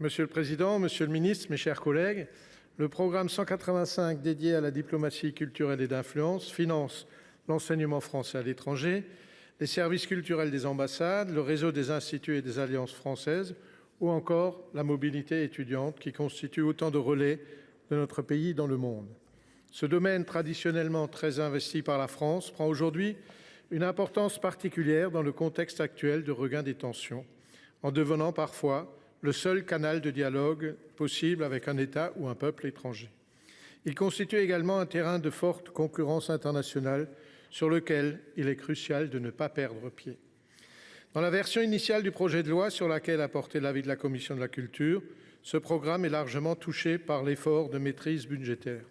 Monsieur le président, monsieur le ministre, mes chers collègues, le programme 185 dédié à la diplomatie culturelle et d'influence finance l'enseignement français à l'étranger, les services culturels des ambassades, le réseau des instituts et des alliances françaises ou encore la mobilité étudiante qui constitue autant de relais de notre pays dans le monde. Ce domaine traditionnellement très investi par la France prend aujourd'hui une importance particulière dans le contexte actuel de regain des tensions, en devenant parfois le seul canal de dialogue possible avec un État ou un peuple étranger. Il constitue également un terrain de forte concurrence internationale sur lequel il est crucial de ne pas perdre pied. Dans la version initiale du projet de loi sur laquelle a porté l'avis de la Commission de la Culture, ce programme est largement touché par l'effort de maîtrise budgétaire.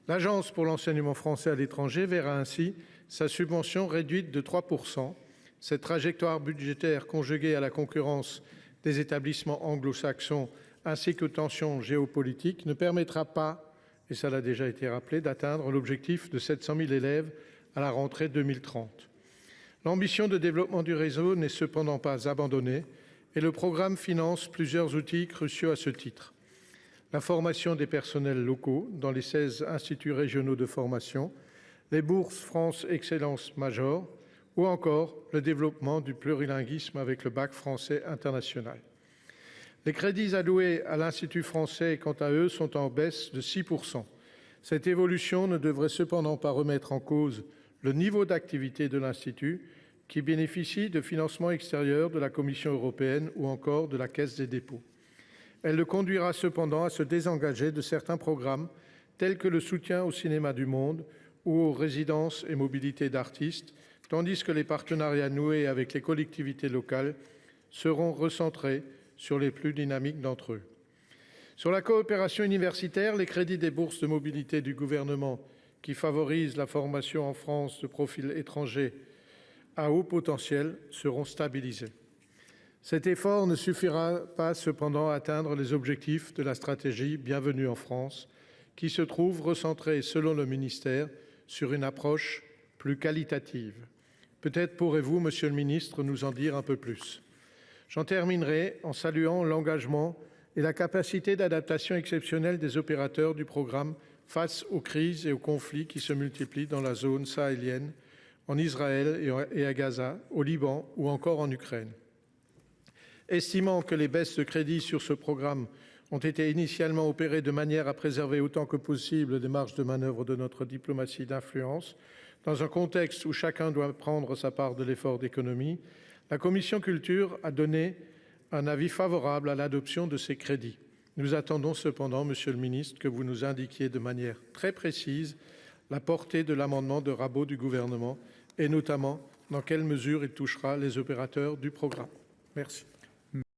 L'Agence pour l'enseignement français à l'étranger verra ainsi sa subvention réduite de 3%. Cette trajectoire budgétaire conjuguée à la concurrence des établissements anglo-saxons ainsi qu'aux tensions géopolitiques ne permettra pas, et ça l'a déjà été rappelé, d'atteindre l'objectif de 700 000 élèves à la rentrée 2030. L'ambition de développement du réseau n'est cependant pas abandonnée et le programme finance plusieurs outils cruciaux à ce titre. La formation des personnels locaux dans les 16 instituts régionaux de formation, les bourses France Excellence Major ou encore le développement du plurilinguisme avec le bac français international. Les crédits alloués à l'Institut français, quant à eux, sont en baisse de 6%. Cette évolution ne devrait cependant pas remettre en cause le niveau d'activité de l'Institut, qui bénéficie de financements extérieurs de la Commission européenne ou encore de la Caisse des dépôts. Elle le conduira cependant à se désengager de certains programmes tels que le soutien au cinéma du monde ou aux résidences et mobilités d'artistes, tandis que les partenariats noués avec les collectivités locales seront recentrés sur les plus dynamiques d'entre eux. Sur la coopération universitaire, les crédits des bourses de mobilité du gouvernement qui favorisent la formation en France de profils étrangers à haut potentiel seront stabilisés. Cet effort ne suffira pas cependant à atteindre les objectifs de la stratégie Bienvenue en France, qui se trouve recentrée, selon le ministère, sur une approche plus qualitative. Peut-être pourrez-vous, monsieur le ministre, nous en dire un peu plus. J'en terminerai en saluant l'engagement et la capacité d'adaptation exceptionnelle des opérateurs du programme face aux crises et aux conflits qui se multiplient dans la zone sahélienne, en Israël et à Gaza, au Liban ou encore en Ukraine. Estimant que les baisses de crédits sur ce programme ont été initialement opérées de manière à préserver autant que possible les marges de manœuvre de notre diplomatie d'influence, dans un contexte où chacun doit prendre sa part de l'effort d'économie, la Commission Culture a donné un avis favorable à l'adoption de ces crédits. Nous attendons cependant, monsieur le ministre, que vous nous indiquiez de manière très précise la portée de l'amendement de rabot du gouvernement et notamment dans quelle mesure il touchera les opérateurs du programme. Merci.